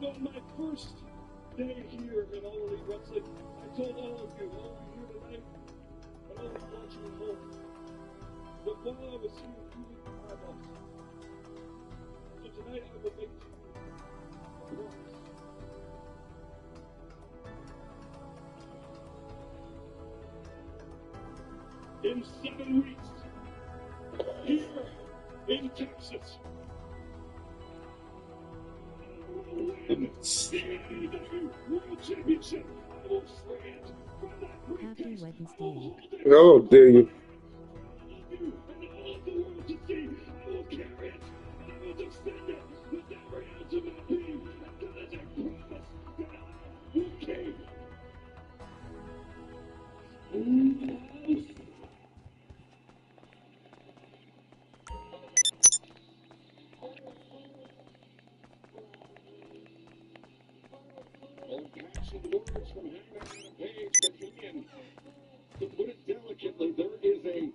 And on my first day here in All Elite Wrestling, I told all of you here tonight, and all of you watching at home, that while I was here, you would be my boss. So tonight I will make you a promise. In 7 weeks, here in Texas, win the AEW World Championship. I will free it from that Happy Wednesday. How dare you? and all the world to see. I will carry it, and I will defend it with every ounce of my being. And that is a promise that I will keep. Old-fashioned words from Hangman Adam Page, but again, to put it delicately, there is a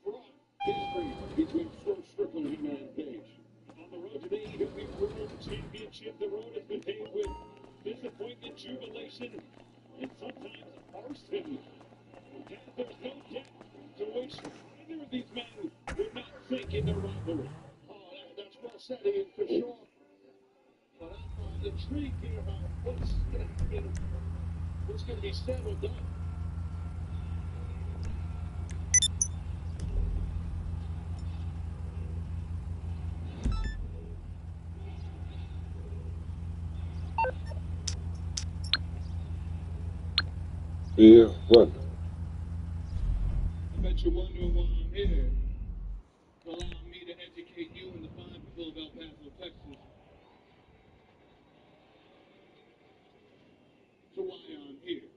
fraught history between Swerve Strickland and Hangman Adam Page. On the road to the AEW World Championship, the road has been paved with disappointment, jubilation, and sometimes arson. There's no depth to which either of these men would not sink in their rivalry. Oh, that's well said, Ian, for sure. But I'm intrigued here about what's going to be said or done. Yeah, what? I bet you're wondering why I'm here. Allow me to educate you and the fine people of El Paso, Texas. So why I'm here.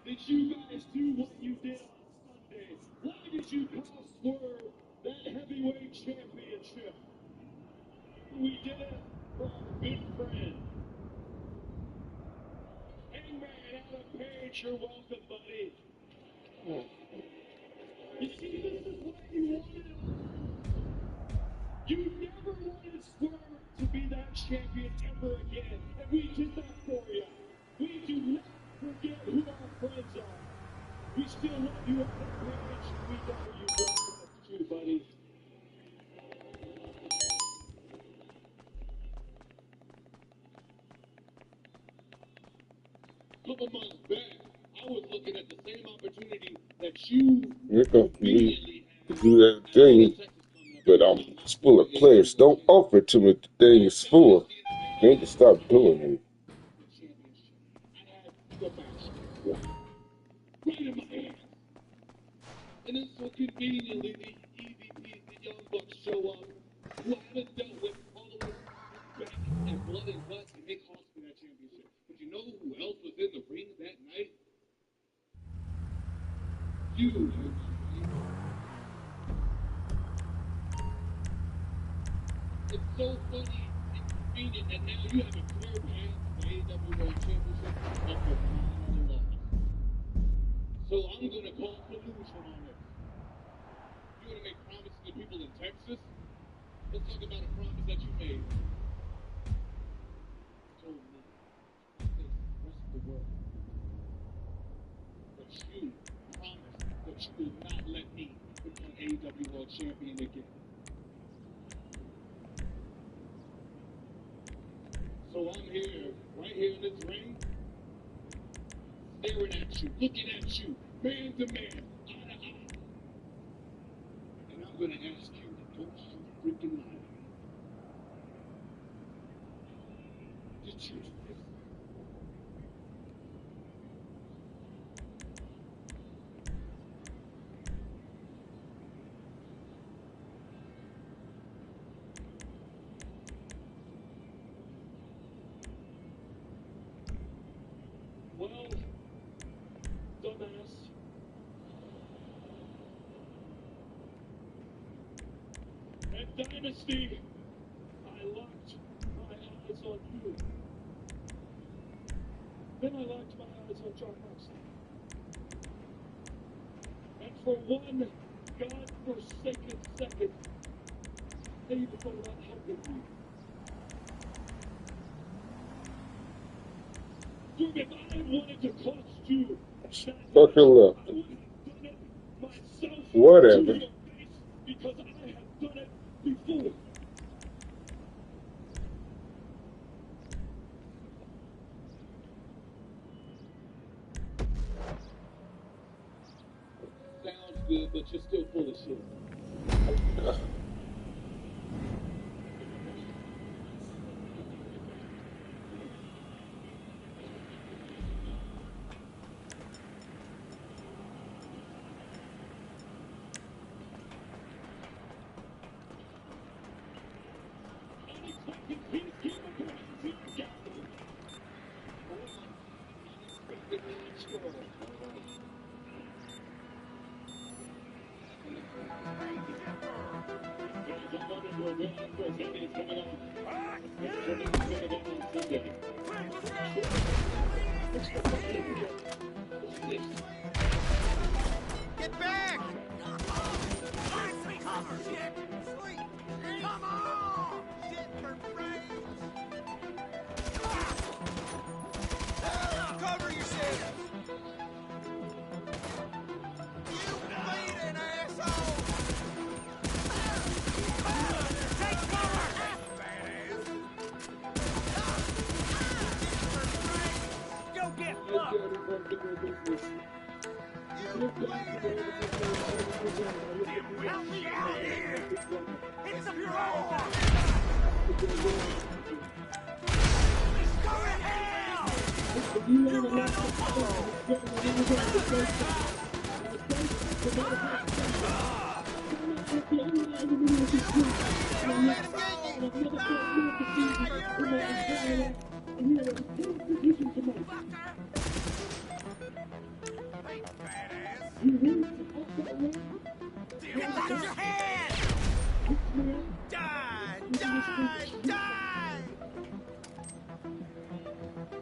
Did you guys do what you did on Sunday? Why did you cost Swerve that heavyweight championship? We did it for our good friend. Hangman Adam Page, you're welcome, buddy. You see, this is what you wanted. You never wanted Swerve to be that champion ever again, and we did that for you. We do not forget who our friends are. We still love you, Adam Page. We know you brought us too, buddy. A couple months back, I was looking at the same opportunity that you immediately had. Do that thing, but I'm full of players. Don't offer to me the thing is full. They need to stop doing it. Right in my hands. And then so conveniently, the EVPs, the Young Bucks show up, who I haven't dealt with all the way back in blood and guts, and they cost me that championship. But you know who else was in the ring that night? You. It's so funny and convenient that now you have a clear path to the AEW World Championship after one loss. So I'm going to call collusion on this. You want to make promises to people in Texas? Let's talk about a promise that you made. You told me, the rest of the world, that you promised that you will not let me become AEW World Champion again. So I'm here, right here in this ring, staring at you, looking at you, man to man, eye to eye. And I'm going to ask you, don't you freaking lie. Did you do this? Well, dumbass. At Dynasty, I locked my eyes on you. Then I locked my eyes on John Moxley. And for one God-forsaken second, they thought about helping you. Dude, if I had wanted to cost you that Buckle up. I would have done it myself Whatever. to your face because I have done it before. Sounds good, but you're still full of shit. Unexpected peacekeeper plans here, Captain. Unexpected extra. Get back! Cover! Shit! Sleep! Come on! Shit for brains! Cover yourself! You bleeding asshole! Take cover! Badass! Go get fucked! You bleeding Help me out here! Hit some roar! Go to hell! You run no Don't let him get you! You're ready! Hey, badass! Get out your head! Die! Die! Die!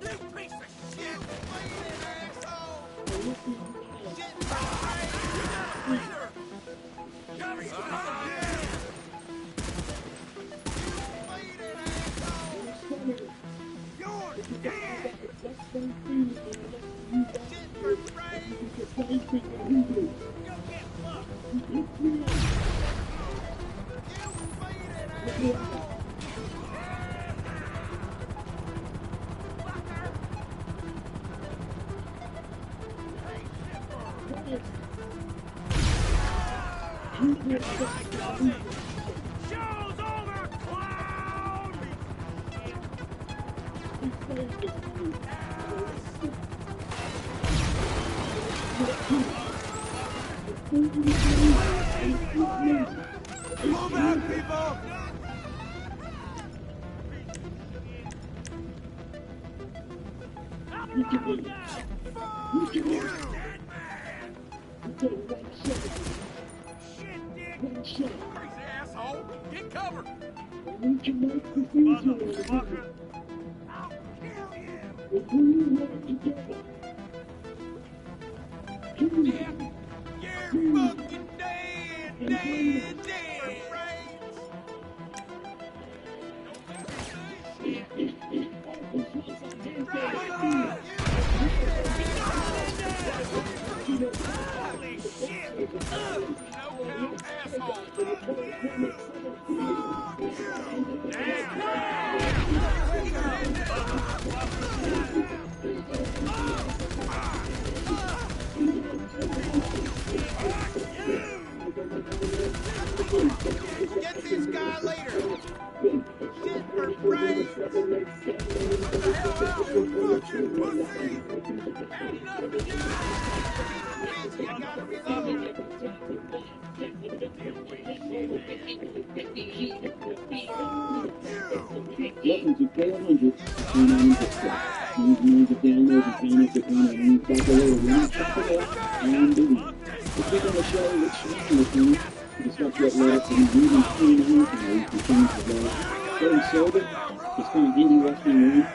You piece of shit! Bleeding asshole! Shit! Die! Cover yourself! Bleeding asshole! You're dead! Shit for brains! Go get fucked! You bleeding asshole! Show's over, clown! Pull back, people! Fuck you! Dead man! Shit, dick! Crazy asshole! Get covered! Motherfucker! I'll kill you! You're fucking dead! Dead! Dead! Brains! Holy shit! No asshole! Get this guy later! Shit for brains! What the hell out, you fucking pussy! Had enough of you! Bitch, you gotta reload! Welcome to K100. Turn on the subscribe. Use music download and sign up to turn on any type of little one check it out and delete. If you're going to show which one with me, you can start to upload it to the reading screen or you can change the logo. Getting sober, it's kind of indie wrestling room.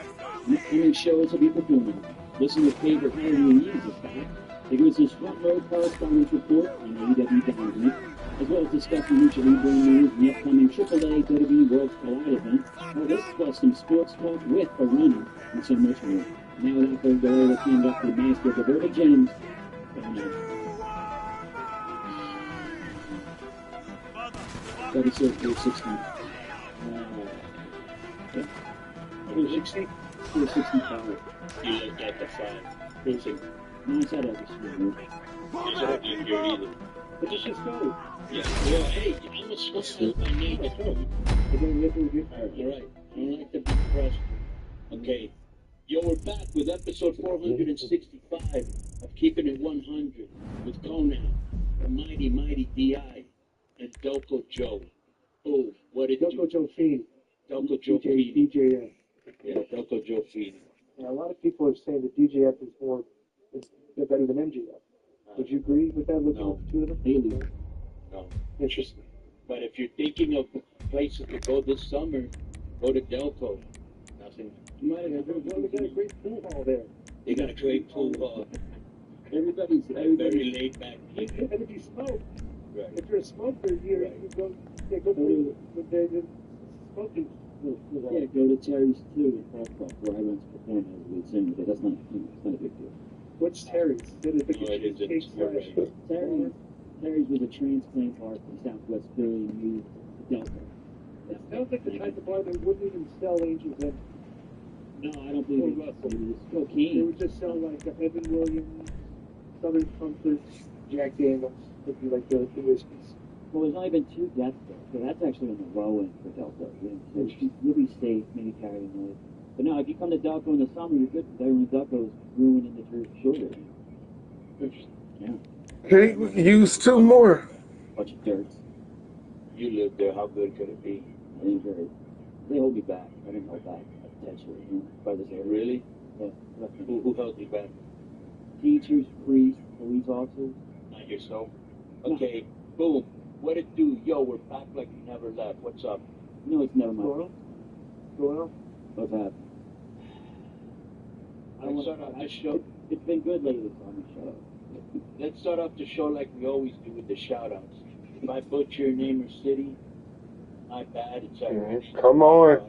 Upcoming shows will be performing. Listen to favorite Halloween music back. They give us his front row correspondence report on AEW Dynamite, as well as discussing Lucha Libre news and the upcoming AAA WWE Worlds Collide event. All this plus some sports talk with a runner and so much more. Now without further delay, let's hand it up to the master of the Verba Gems, Kevin Nash. 460. 460? 465. You looked at the 5. Basic. No, it's not every single. It's not in here either. But this is go. Yeah. Well, hey, I'm a smart by nature. All right. I don't like to be pressed. Okay. Yo, we're back with episode 465 of Keeping It 100 with Conan, the mighty D.I., and Doko Joe. Oh, what did Doko Joe Fiend. Doko Joe Fiend. DJF. Yeah, Doko Joe Fiend. Yeah, a lot of people are saying that DJF is better than MJF. Would you agree with that? Looking No. at the two of them? Haley. No. Interesting. But if you're thinking of places to go this summer, go to Delco. Nothing. You might have well, they got a great pool hall there. They got a great pool hall. Everybody's Very laid back. And if you smoke, Right. if you're a smoker, you go to the smoking pool hall. Yeah, go to Terry's too in Park Park, where I went to perform as a lead singer, but that's not, it's not a big deal. What's Terry's? That is the No, it isn't. cheesecake You're slash. right. Terry's was a transplant park in Southwest Philly and moved to Delta. Sounds like the type of bar that wouldn't even sell Angels and No, I don't believe Oh, it. Russell. It was they cocaine. would just sell like Evan Williams, Southern Comfort, Jack Daniels, would be like the whiskeys. Well, there's only been 2 deaths there, so that's actually on the low end for Delta. You'll be safe, maybe carry a noise. But no, if you come to Delco in the summer, you're good. Everyone in Delco is ruining the shorter. Interesting. Yeah, Hey, we can use 2 more. bunch of dirts. You lived there. How good could it be? I didn't very. They hold me back. I didn't hold back potentially. By this area. Really? Yeah. Definitely. Who held you back? Teachers, priests, police officers. Not yourself? Okay. Boom. What it do? Yo, we're back like you never left. What's up? You know, it's never my Well, well, What's happened? Let's start off the show. It's been good lately, so I'm gonna shut up. Let's start off the show like we always do with the shout-outs. If I butcher your name or city, my bad. It's Irish. Come on.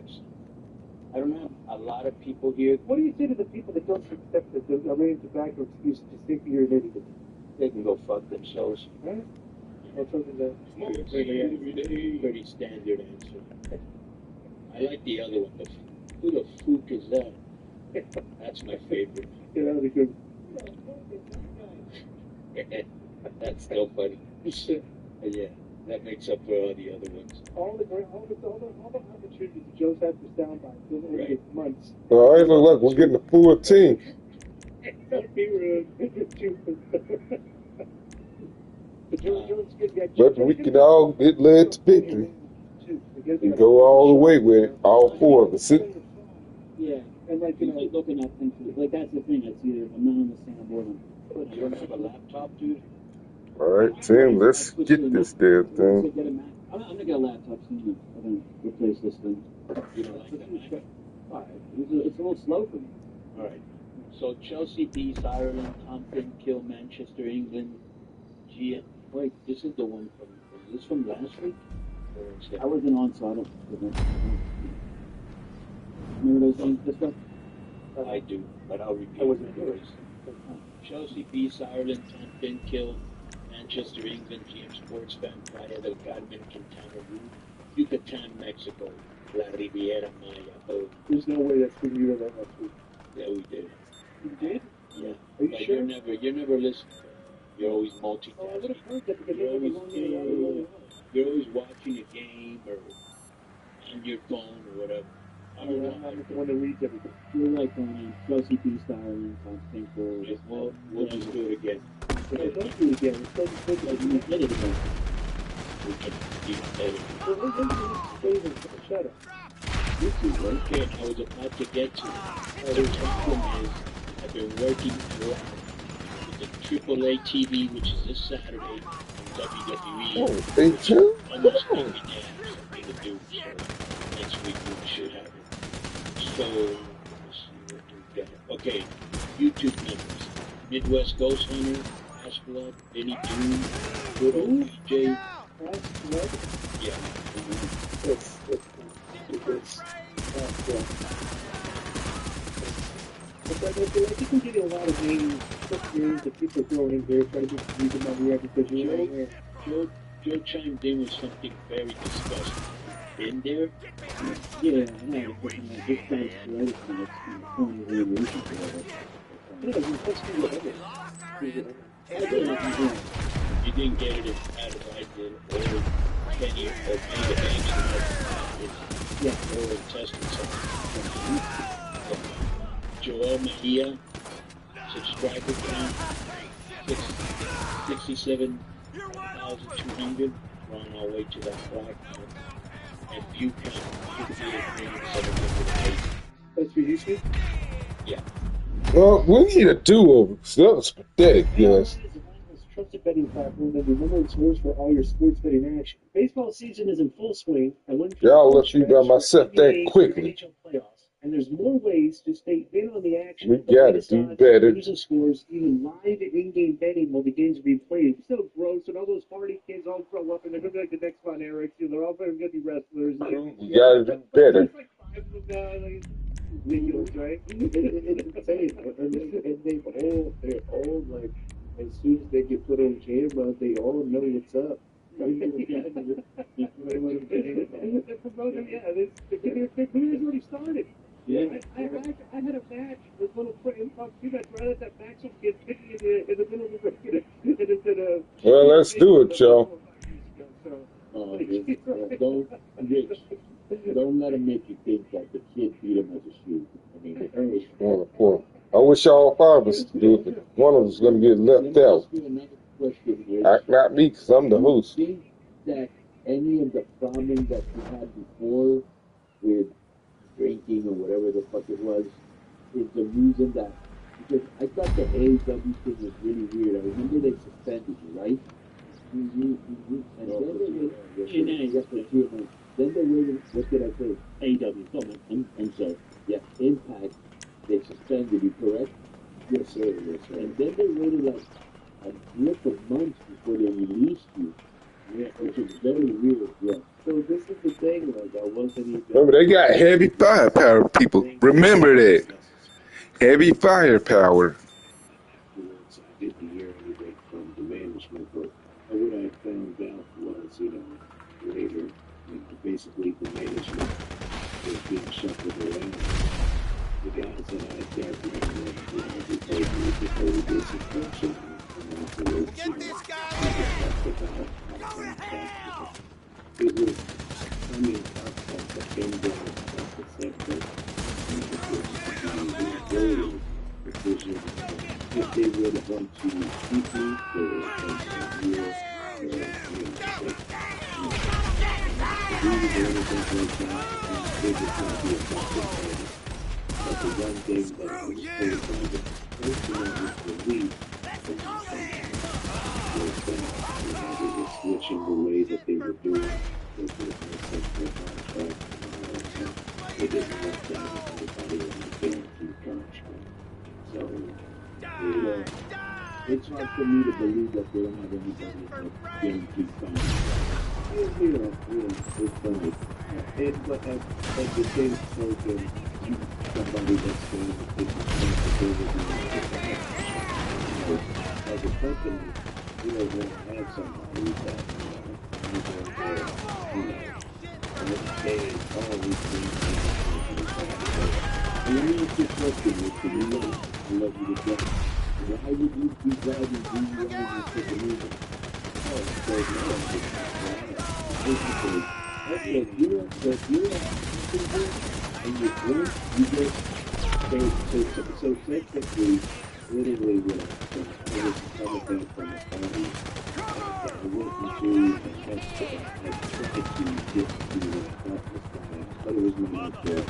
I don't have a lot of people here. what do you say to the people that don't accept the Iranian tobacco excuse to think you're an idiot? They can go fuck themselves. Right? Or something that Pretty standard answer. I like the other one. Who the fuck is that? That's my favorite. yeah, that would be good. That's still funny. Yeah, that makes up for all the other ones. All the opportunities that Joe's had for soundbites over Right. the months. All right, look, we're getting a full team. Don't be rude. But Joe's good. Yeah, But we can all get led to victory and go all the way with it, all 4 of us. Yeah. And like, you You know, keep looking up things. Like, that's the thing. It's either I'm not on the soundboard, You don't have a laptop, dude? All right, Tim, let's get this damn thing. Get a Mac. I'm gonna get a laptop soon. I'm gonna replace this thing. You don't like that, Mike? It's a little slow for me. All right. So Chelsea beats Ireland, Compton, kill Manchester, England. Wait, this is the one from. Is this from last week? Or is that- I wasn't on, so I don't remember those things. This stuff. I do, but I'll repeat I wasn't it anyways. Chelsea beats Ireland, Compton, kill Manchester, England, GM Sports Fan, Playa del Carmen, Quintana Roo, Yucatan, Mexico, La Riviera Maya. Oh, there's no way that's when you did that last week. yeah, we did. You did? Yeah. Are you But sure? you're never listening. You're always Oh, I would multitasking. have heard that because You're they always, never won you're always watching a game or on your phone or whatever. I don't know. I'm the one that reads everything. You're right, Conan. Chelsea beats Ireland. Compton for. We'll just do it again. But I don't do it again. It's so good. You did it again. We can do it. So what's your favorite? Shut up. YouTube, right? Okay, I was about to get to it. The problem is I've been working a lot with the AAA TV, which is this Saturday on WWE. Oh, they too? Almost every day I have something to do, so next week we should have it. So, let's see what we've got. Okay, YouTube numbers. Midwest Ghost Hunter, Ash Blood, Vinny Doom, good old BJ. Yeah. But I think we're getting a lot of names, quick names that people are throwing in here, trying to get some reason on the air because you're right here. Joe chimed in with something very disgusting. Been there? Yeah, I know. But this guy's right from the phone radiation forever. Yeah, we're supposed to do whatever. You didn't get it as I did, or Kenny, or Mega Banks, Yeah. or tested something. Joel Mejia, subscriber count, 67,200. We're on our way to that black. And view count, 58,708. That's for YouTube? Yeah. Well, we need a do-over. 'Cause that was pathetic, yes. It's one of the most trusted betting platform that the number one source for all your sports betting action. Baseball season is in full swing. I went through Y'all the left me by myself that NBA, quickly. NHL playoffs, and there's more ways to stay in on the action. We The gotta latest do odds, better. news and scores, even live in-game betting while the games are being played. It's so gross, and all those party kids all grow up, and they're gonna be like the next Von Erichs. They're all gonna be wrestlers. We gotta do better. There's like 5 of them now. Like, ridiculous, right? It's insane. And they're all like, as soon as they get put on camera, they all know what's up. They're promoting, yeah. Their career's already started. Yeah. I had a match with little impromptu match right at that maximum kid picking in the middle of the ring. Well, let's do it, y'all. Don't let him make you think that the kid beat him as a shoe. I mean, I wish all 5 of us could do it, but one of us is going to get left out. Another question, Rich. Not me, because I'm the Do you host. think that any of the problems that you had before with drinking or whatever the fuck it was is the reason that, because I thought the AEW thing was really weird. I remember they suspended you, right? And then then they waited, what did I say? AEW, I'm sorry. Yeah, Impact, they suspended you, correct? Yes, sir. Yes, sir. And then they waited like a blip of months before they released you. Yeah, which is very weird, yeah. So this is the thing, like, I wasn't even... Remember, they got heavy firepower, people. Remember that. Heavy firepower. I didn't hear anything from the management, but what I found out was, later, basically the management was being shuffled around. The guys that I got, they told me before we did suspension, Get this guy it was coming up at the end of the sector, and it was very decision if they would have gone to keep me or they would not be affected. But the one thing that I was told by the person that was relieved was that they were switching the way that they were doing. There was no central contract. They didn't let anybody on the guarantee contract. So it's hard for me to believe that they don't have anybody on the guarantee contract. It's funny. But at the same token, somebody that's going to take responsibility as a company, we don't want to have somebody that understands all these things. And let me ask you a question, Mr. I love you to death. Why would you be driving DUI in such a movie? Oh, because basically, if you're and you drink, you get paid. So technically, literally, when I was coming back from the party, I went into a test that I tried to get to the office guy, but it was my own fault.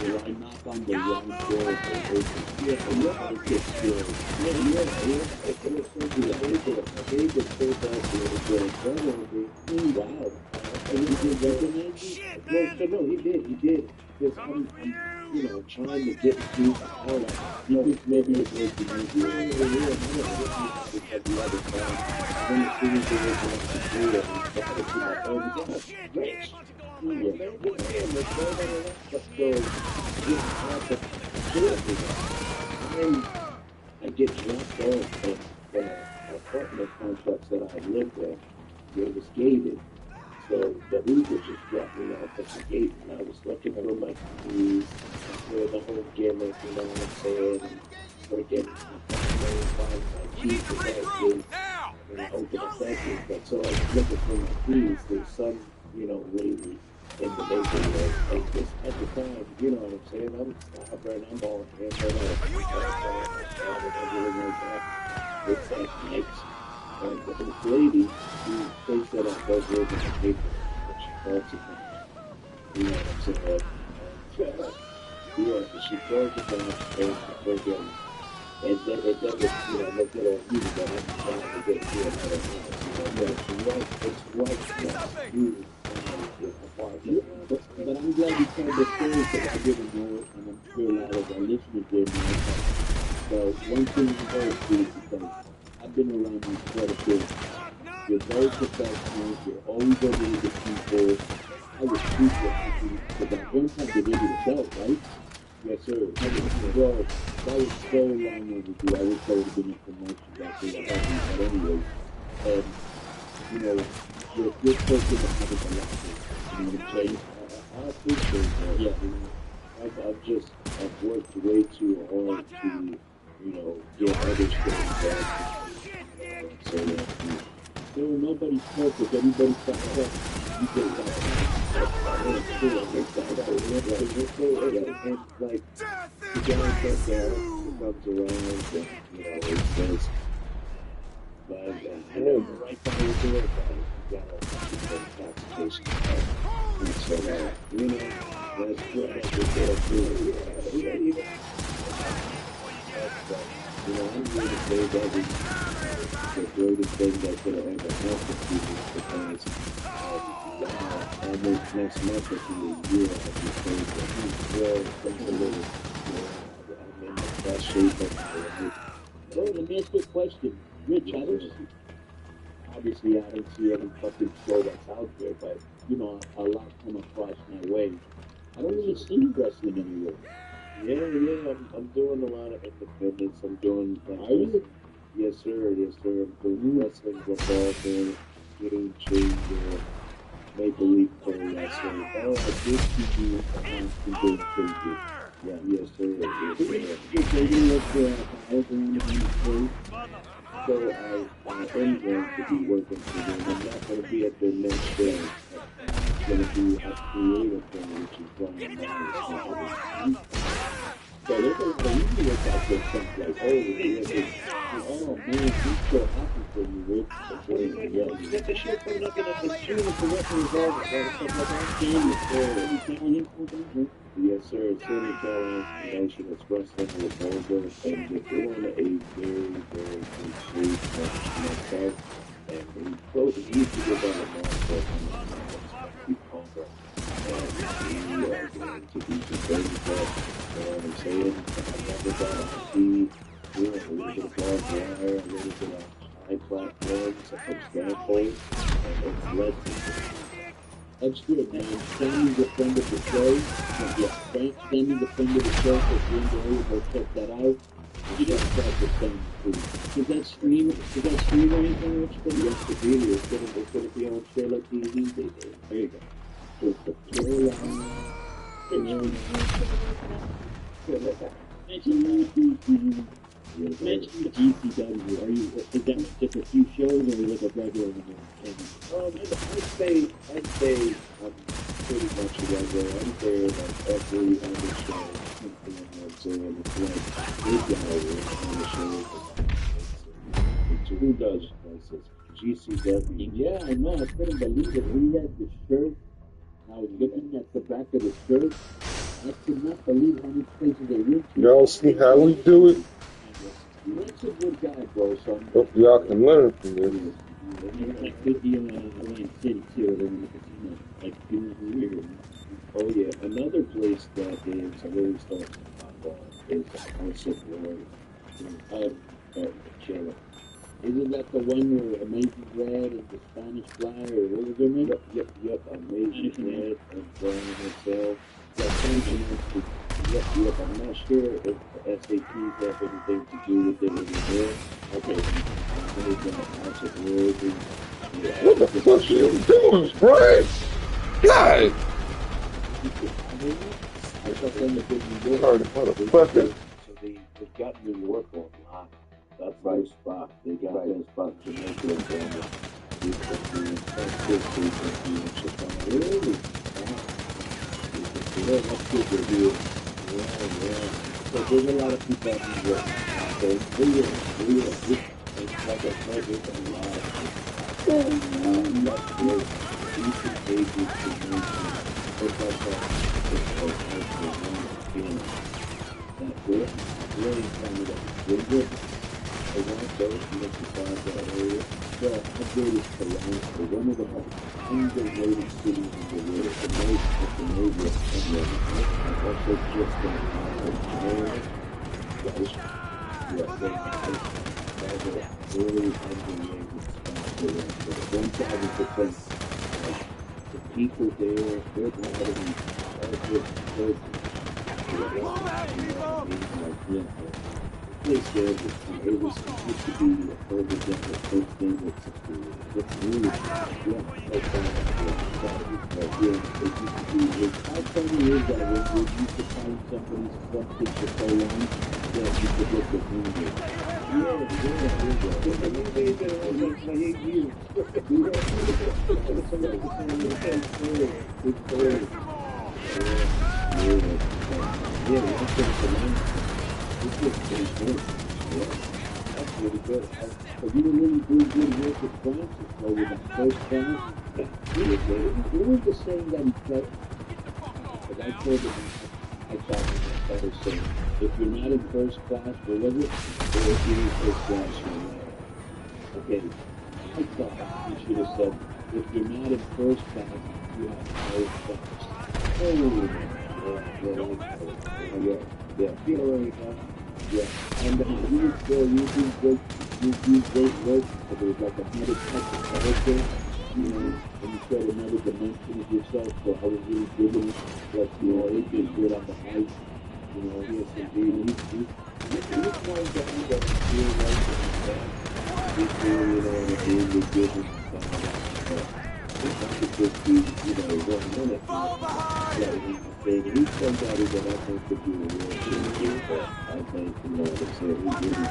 or I knock on the wrong door or open. Yeah, I get scared. David told us that his brother over. Wow. And he did recognize me? Shit, Well, man! so no, he did. Because I'm, you know, trying to get through all that. You know, maybe it's like the other side. Then as soon as they were going to do it, we started to like, oh, we got Shit, Rich. man! Yeah, let's go to the left. But so, you have to do it. And I get dropped off at the apartment complex that I lived at. It was gated. So the Uber just dropped me off at the gate, and I was looking for my keys, for the whole gimmick, you know what I'm saying? And forgetting find my We need keys to to that regroup gate, now! and I opened the second. But so I was looking for my keys. There's some, you know, lady in the neighborhood, and just at the time, you know what I'm saying? I'm stubborn, I'm all hands on and everything like that. It's like nights. And this lady, she thinks that I don't work in the paper, but she calls it back. You know what I'm saying? Yeah, so she calls it back, and forget. And then it doesn't, you know, look at all you, but I'm trying to get to another house. You know, it's right next to the apartment. But I'm glad you told the story because I didn't know it, and I'm sure a lot of our listeners didn't know. So one thing you always do is because I've been around you quite a bit. You're very professional. You're always over with the people. I was super happy because I one time did it yourself, right? Yes, sir. Well, that was so long overdue. I wish I would have been in promotion back then. But anyway, and you know, you're a good person to have in the life. You know what I'm saying? I appreciate that. Yeah, you know, I've worked way too hard to, you know, get other things done. So nobody's perfect. Everybody's got that. You get that. And like the guy said there comes around and you know it says, but I know the right guy will do it. You got all intoxication. And so you know that's what I did there too. You know, I'm here to say that the greatest thing that could have ever happened to me because almost next month will be a year of this thing. Well, that's a little, I'm in the best shape of my life. So let me ask you a question. Rich, obviously I don't see every fucking show that's out there, but, you know, a lot come across my way. I don't really see you wrestling anywhere. Yeah, I'm doing a lot of independence. I'm doing like, are you? Yes, sir. I'm doing wrestling, football, game changer, Maple Leaf Pro Wrestling. Oh, I did see you on Game Changer. Yeah, yes, sir. Yes, sir. You know what around the place? So I am going to be working for them. I'm not going to be at their next show. It's going to be a creative thing, which is Brian Myers. So they're going to usually work out their stuff like, oh man, he's so happy for you, Rick. You got the shit coming up in the June for wrestling involved and stuff like that. Yes, sir. It's Sammy Callahan's promotion. It's wrestling with Goldberg, and we're doing a very, very good match. And he used to go by the name of Steve Congo. And we are going to be defending that. You know what I'm saying? I never got on speed. Doing a little bit of barbed wire, a little bit of high platforms, some scaffold, and it's led to that's good, man. Sammy defended the show. Yeah, Sammy defended the show, so if you're in the area, go check that out. You just try to send too. Is that stream or anything? Yes, the video is going to be on Trailer TV. There you go. So it's the Trailer. Mention the GCW. Is that just a few shows, or is it a regular one? I'd say I'm pretty much a regular. I'm there like every other show. You know what I'm saying? It's like big guy on the show. Who does places? GCW. Yeah, I know. I couldn't believe it. We had the shirt. I was looking at the back of the shirt. I could not believe how many places they went to. Y'all see how we do it? Rick's a good guy, bro. So Hope y'all can learn from this. like 50 on Atlantic City too. They're in the casino, like doing weird. Oh yeah, another place that is really starting to pop off is House of Glory. Chile. Isn't that the one where Amazing Red and the Spanish Fly, or what was their name? Yep. Amazing Red and Brian Hotel. That sounds interesting. Yep. I'm not sure if the SATs have anything to do with it anymore. Okay. There's House of Glory. What the fuck are you doing, Brian? God! I thought them to New York. Sorry, motherfucker. So they've got New York on lock. That's right spot. They got that spot to make it down. Really? Yeah, that's good to hear. Yeah. So there's a lot of people out in New York. So real. It's like a pleasure and a lot. That's great. Decent ages to mention. It's like that good. Really kind of good. I want those to make the five that area. So how good is Toronto? One of the most underrated cities in the world. The most amazing. I've also just been guys. Yeah, they have a really underrated spot there. 1,000%. The people there, they're glad to be good. Place there, it was supposed to be a further different first thing that's really, how funny is that when you used to find somebody's front picture so long that you could get the movie? This is pretty good. Yeah, that's really good. But you were really doing good work with Francis, though, with that first class. Who was the saying that he said? Because I told him, I thought that was saying, if you're not in first class, what was it? Or if you're in first class, you're not. Okay, I thought you should have said, if you're not in first class, you have no class. Yeah. Feel right now. Yeah, and you do great work, but there's like a hundred types of character, and you show another dimension of yourself, so I was really digging it, but, he did good on the height, yes, indeed, he's one guy that feel like he's really, good and stuff like that, but I could just be, 1 minute, he's somebody that I think could be a real good, but I think, he's really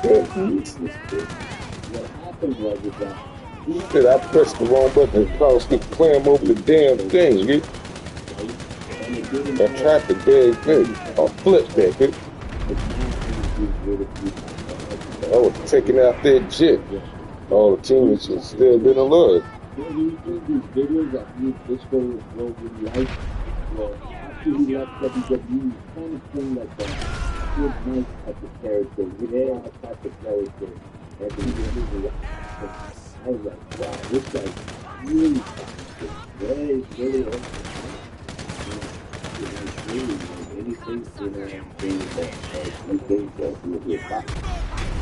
good. What happened was that Shit, I pressed the wrong button and caused me to climb over the damn thing, nigga. That traffic big thing. I'll flip that, nigga. I was taking out that jet. All the teammates should still been alive. He do these videos that Disco was really like. Well, after he left WWE, he kind of playing like a good, nice type of character. Yeah, type of character. And he really, I was like, wow, this guy's really talented. Yeah, he's really awesome. Really, anything, things that will be a pop.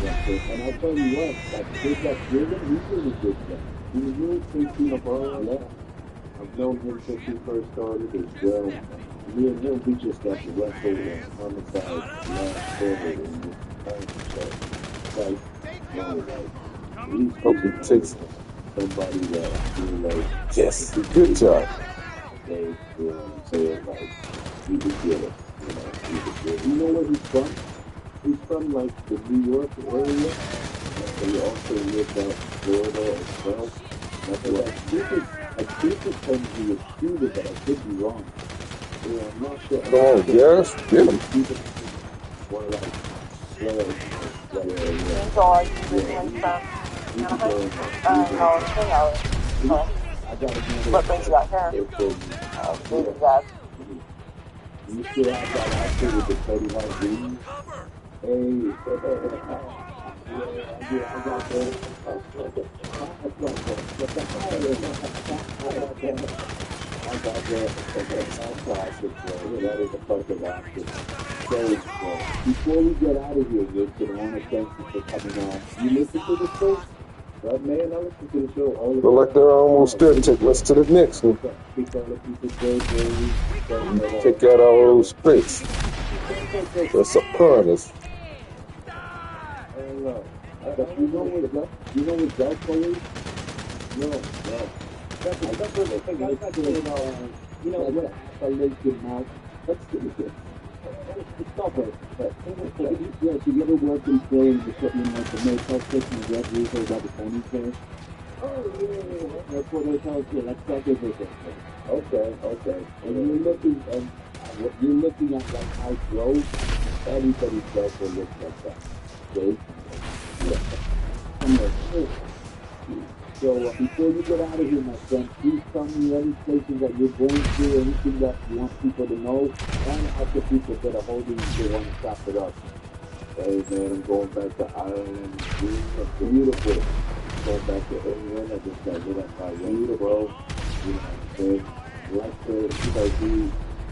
And I'll tell you what, like, Chris Driven, he's really good guy. He was really thinking about that. I've known him since he first started as well. Me and him, we just got to wrestle on the side last quarter in this time. So, he's Hope it takes somebody that I feel like, yes, good job. they feel what I'm saying, like, he could get it. He could get it. You know where he's from? He's from, like, the New York area. And he also lived out in Florida as well. That's what I think it told me he was shooter, but I could be wrong. Yeah, I'm not sure. Come on, yes, get him. One like, What brings you out here? Moving that. You still have that outfit with the Cody Hart jeans? Cover! Hey, yeah, I got that. I got that. Classic, bro. That is a fucking outfit. So, before we get out of here, Rich, and I want to thank you for coming on. You listen to the show? Right, man, I listen to the show all the Feel like they're almost there. Take us to the next one. Take out all those space. That's upon us. You know what Delco is? No. You know what? Appalachian Mouth. Let's do this. Stop it. Yeah, so you ever work in films or something like the motel station in Red Roof or about the pony fair? Oh, yeah. That's what hotels do. That's what they do. Okay. And you're looking at like House Road, everybody's Delco looks like that. Okay? So before you get out of here, my friend, please tell me any places that you're going to, anything that you want people to know, and after people get a hold of you if they want to stop it up. Hey man, I'm going back to Ireland. Beautiful. Going back to England. I just got lit up by beautiful. You know what I'm saying? Like to,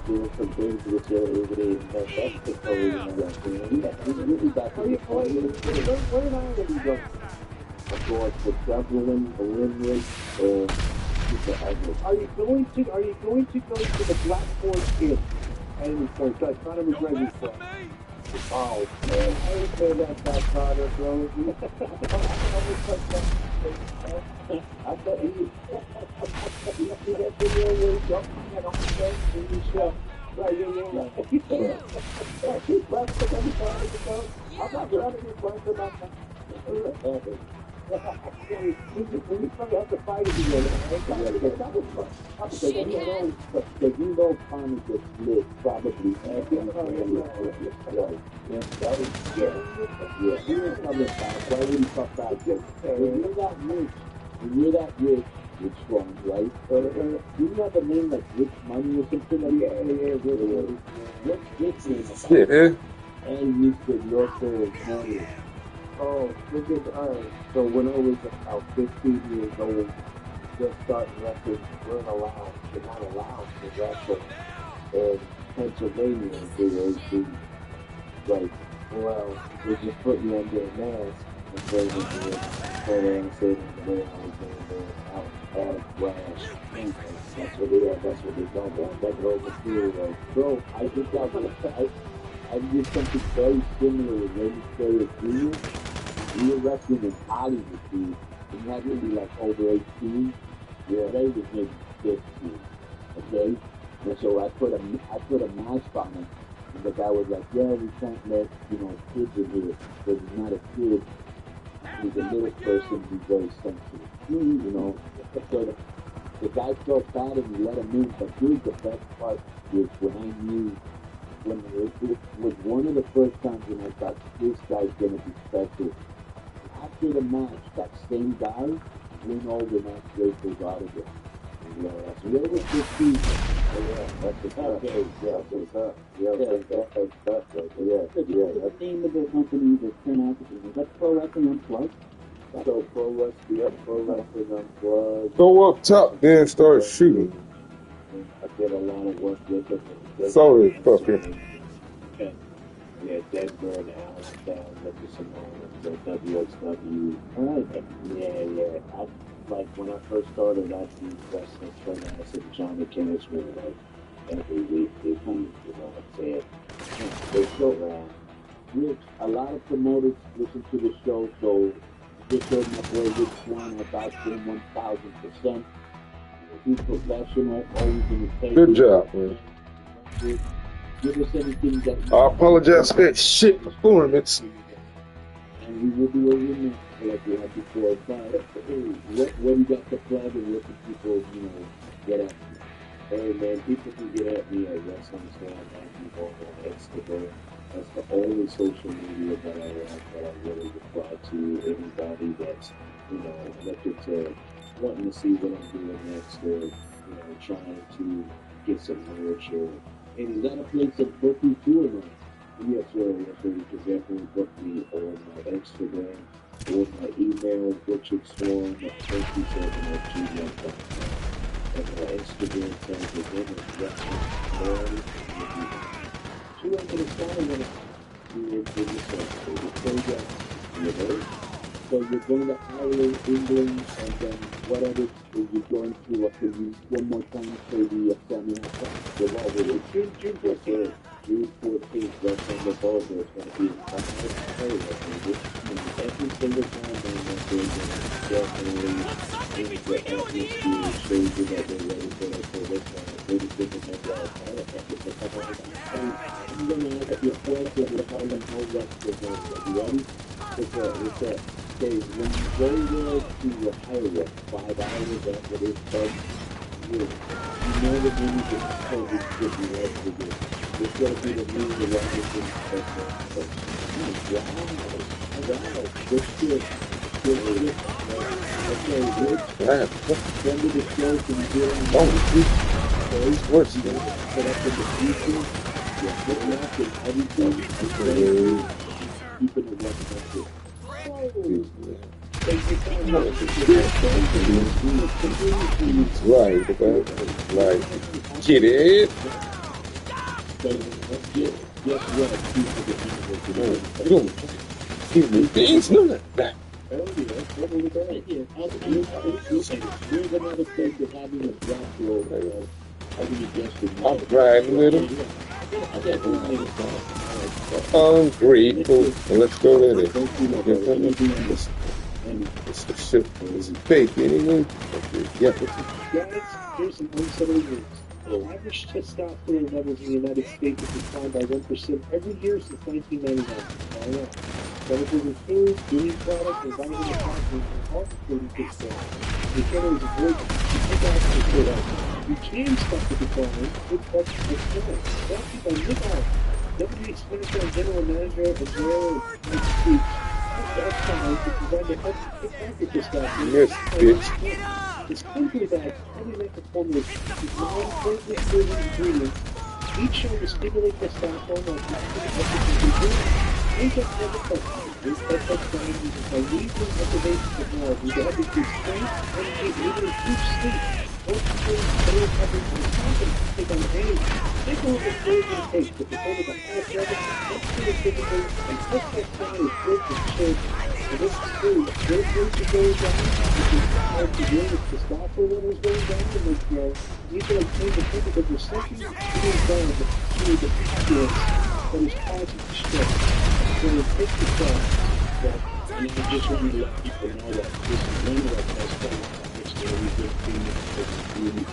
doing some things with you over there in Mexico, you know what I'm saying? Really back to the where in Ireland you go? I'm going to Dublin, Limerick, Are you going to go to the Blackboard Inn? And that's Conor McGregor's club. Oh man, I didn't say that about Conor, bro. I thought you see that video where he's jumping and on the bench and he's right, yeah. He's busted on the car. I'm not trying to be busted about that. We probably have to fight it together. Because you know Conor gets lit probably after the he was coming back. Why would he come back? When you're that rich, you're strong, right? You have a name like Rich Money or something like that? What's Rich name? Yeah. And Mr. Yorko Money. Oh, look at so when I was about 15 years old, just starting wrestling, we're not allowed to wrestle in Pennsylvania until 18. Like, well, they just put me under a mask and say that the way I was doing there, out brash. That's what they don't want. That over here, like, bro, I think I did something very similar with Raymond Stereo Jr. We were wrestling in Hollywood, dude. And you had to be like over 18. Yeah, they was maybe 15. Okay? And so I put a mask on him. And the guy was like, yeah, we can't let, kids in here. Because he's not a kid. He's a little person. He's very sensitive. So the guy felt bad and we let him in. But here's the best part was when I knew, when it was one of the first times when I thought this guy's going to be special. After the match, that same guy went over and asked Ray for his autograph. That's what was 15. That's the tough. That's the tough. That's the name of the company that turned out to be. That's Pro Wrestling Unplugged. So Pro Wrestling Unplugged. Go up top, then start shooting. I did a lot of work with it. Sorry, fucker. Yeah, Denver and Allentown, the WXW. Yeah. Like when I first started, I do wrestling tournaments and Johnny Kenneth were like every week. They come, what I'm saying. They still around. A lot of promoters listen to the show, so just heard my boy Rich Swan about him 1,000%. He's professional, always in his face. Good job, man. Give us anything that I apologize for that shit performance. And we will be over next like we had before. But what do you got to plug and what do people, get at me? Hey man, people can get at me at Wrestling Stand on Instagram. That's the only social media that I really reply to. Anybody that's, looking to wanting to see what I'm doing next or, trying to get some merch or And a lot of places book you too, or not? Yes, sir. Yes, sir. You can definitely book me on my Instagram or my email, richardswarm27@gmail.com. And my Instagram sounds again is Wrestling. Two I'm going to start when it's in the same. So you play that, you know? So you're going to Ireland, England, and then what other are you going to, can you one more time for the Sammy Hassan? The Revolver. June 14th. June 14th, that's on the Revolver. It's going to be in Ireland. Every single time I'm going to definitely in the atmosphere shows you that they're ready for this one. Really good to make that and I'm going to look at your questions with how you know what's going on. You ready? It's days when you go there to Iowa, 5 hours after this bus, you know that when you get home, it's going to be right to do. It's going to be the news of everything. Wow, that's good. Good. Okay, Rich, send me the show, can you do it on What's set up in the future, good luck and everything, keep it recommended. right, like, get it? You don't give me things, no, that. Here's another thing that having a drop roll, having a guest in I'm riding with him. Ungrateful. Let's go with it. It's fake anyway. Yeah. Guys, here's some unsettling news. The average testosterone levels in the United States have declined by 1% every year since 1999. Chemicals in food, beauty products, and vitamin supplements are all contributing to this. The calories avoid take action for that. You can stop the decline with exercise. Brought to you by Live Out. Deputy Minister and General Manager of Royal Speech. That's time to provide the help to get back to testosterone. Yes, bitch. It's clinically that polymetric formulas with non-clinically proven ingredients, each shown to stimulate testosterone like agent never substitute. This testosterone uses magnesium activation technology to help increase strength, energy, and even improve sleep. Most people better recovery and confidence to take on any psychological version it takes to perform at the highest level, muscular physically, and testosterone is built for children. And this is true. Their weight is going down, which is hard to deal with testosterone levels going down, and like, you can obtain the people that there's something being done to the influence that is causing stress. So it takes the class that, And I just want to let people know that this is one of our best topics that we've been doing for the community.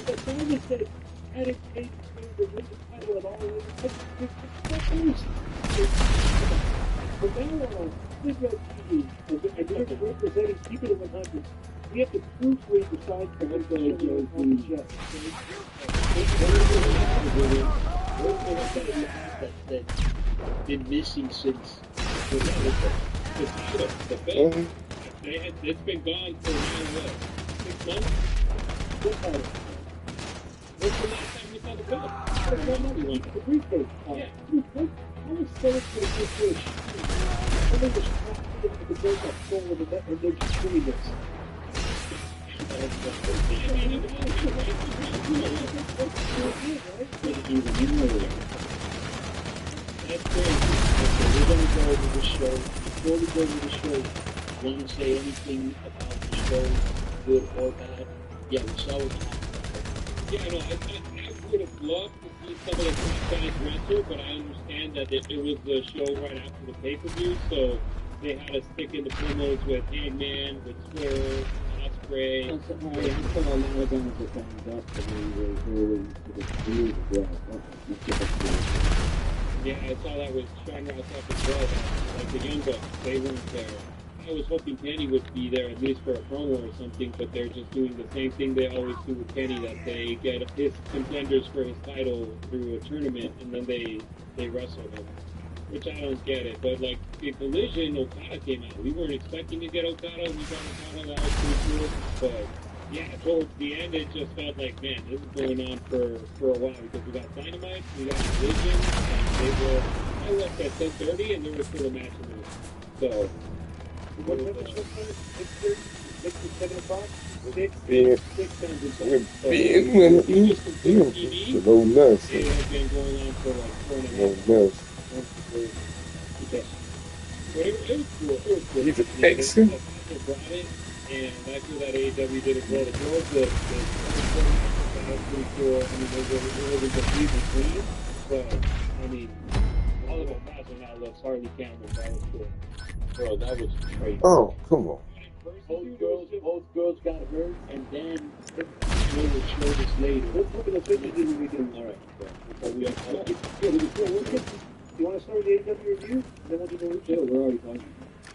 the family said, had it paid the title at all, but now, this is TV, and they're representing people in 100. We have to proofread the side for them to That's been missing since the belt. It's been gone for now, what, 6 months? What's the last time we saw the belt? the briefcase. Yeah. I was so excited to fish. Somebody was trying to get the break up soul of the net, and they're just doing this. That's great. We're going to go over the show. Before we go over the show, want to say anything about the show, good or bad? Yeah, we saw it. Yeah, no, I would have loved to see some of the franchise wrestle, but I understand that it was the show right after the pay-per-view, so they had to stick in the promos with Hangman, with Swerve, Ospreay. I saw a lot of guys that found out that they were early to the field as well. Yeah, I saw that with Shamrock up as well. Like the Young Bucks, they weren't there. I was hoping Kenny would be there at least for a promo or something, but they're just doing the same thing they always do with Kenny, that they get his contenders for his title through a tournament and then they wrestle him. which I don't get it. But like the Collision, Okada came out. We weren't expecting to get Okada. We got Okada. That was pretty cool. But yeah, towards the end, it just felt like, man, this is going on for a while because we got Dynamite, we got Collision, and they were. I left at 10:30, and there was still a match in there. So. What time was it? 6:30? 6 to 7 o'clock? 6? Yeah. 6 times it's We're being when it is. Damn, no nuts. It has been going on for like 4.5 No hours. nuts. Okay. But it was cool. It was cool. He's a Texan. Brought it, and I feel that AEW did it well. The girls, that was pretty cool. I mean, it was a decent clean, but I mean, all of them passing now looks Harley Cameron. That was cool. Bro, that was crazy. Oh, come on. Both girls got hurt, and then showed us later. Let's look at the pictures and we can. All right. You want to start with the AEW review? Then we'll do the review. Yeah, we're already done.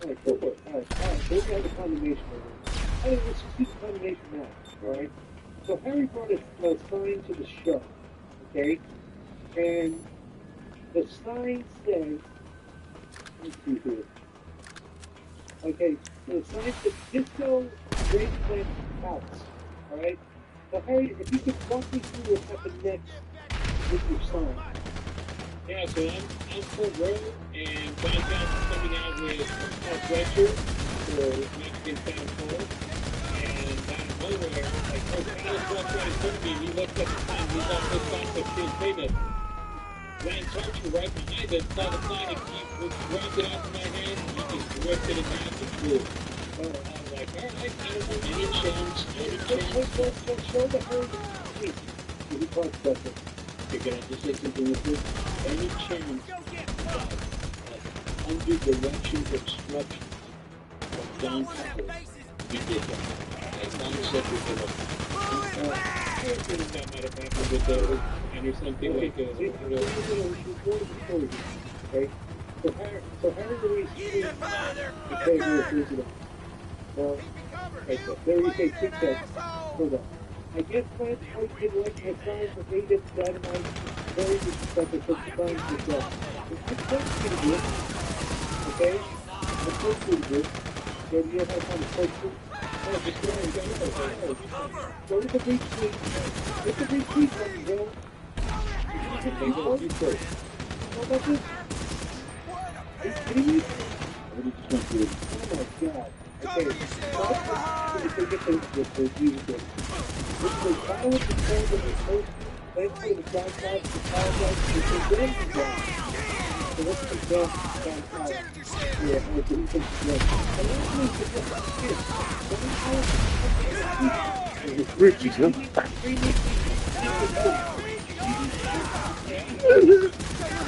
All right, go for it. All right. So we have the condemnation over. I think let's just do the condemnation now. All right. So Harry brought a sign to the show. Okay. And the sign says, let's see here. Okay. So the sign says Disco Graceland House. All right. So Harry, if you could walk me through what happened next with your sign. Yeah, so I'm front row, and John Johnson's coming out with Paul Fletcher for Mexican Town Hall, and out of nowhere, like, Coach Dallas walked right in front of me, and he looked at the sign, he thought this sign said King Famous. Lance Archer right behind us saw the sign, and he grabbed it out of my hand, and he just ripped it in half and flew. I was like, all right, I don't know, any chance, Let's show the Harry please. Give me part special. You're gonna just say something with this. Any chance under directions of instruction of Don Callis, we did that. As Don said we're gonna. I think that might have happened with the, and or something like a, Okay? So Harry released okay, here, here's it. Right there. There you say success. Hold on. I guess Lance Hoyt didn't like my sign for Native Dynamite. Very disrespectful for the sign yourself. I told you to do it. Okay? I told you to do it. So you have time to post it. Oh, just go ahead. Go to the beach suite. Get the beach suite on, Will. You first. How about this? Are you kidding me? Oh my God. Okay. Get the music in. This is a violent defense of the post. Thanks for the John Cox to apologize for the damage job. So what's the best John Cox? Yeah, I didn't think it was. I don't think it's just this. Richie's, huh?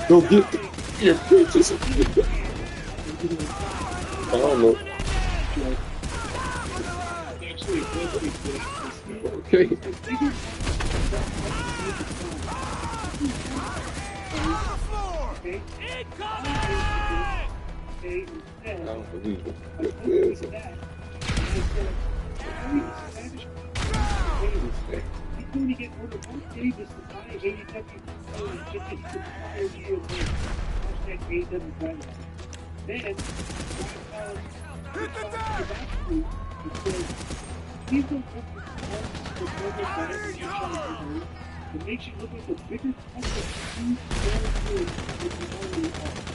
Go get your pictures. I don't know. Okay. I don't believe it. Yes. He's going to get ordered on Davis to buy AEW tickets to the entire year of AEW Dynamite. Then, please don't put the cards for global dynasty challenge. It makes you look like a bigger type of huge very good than you already are.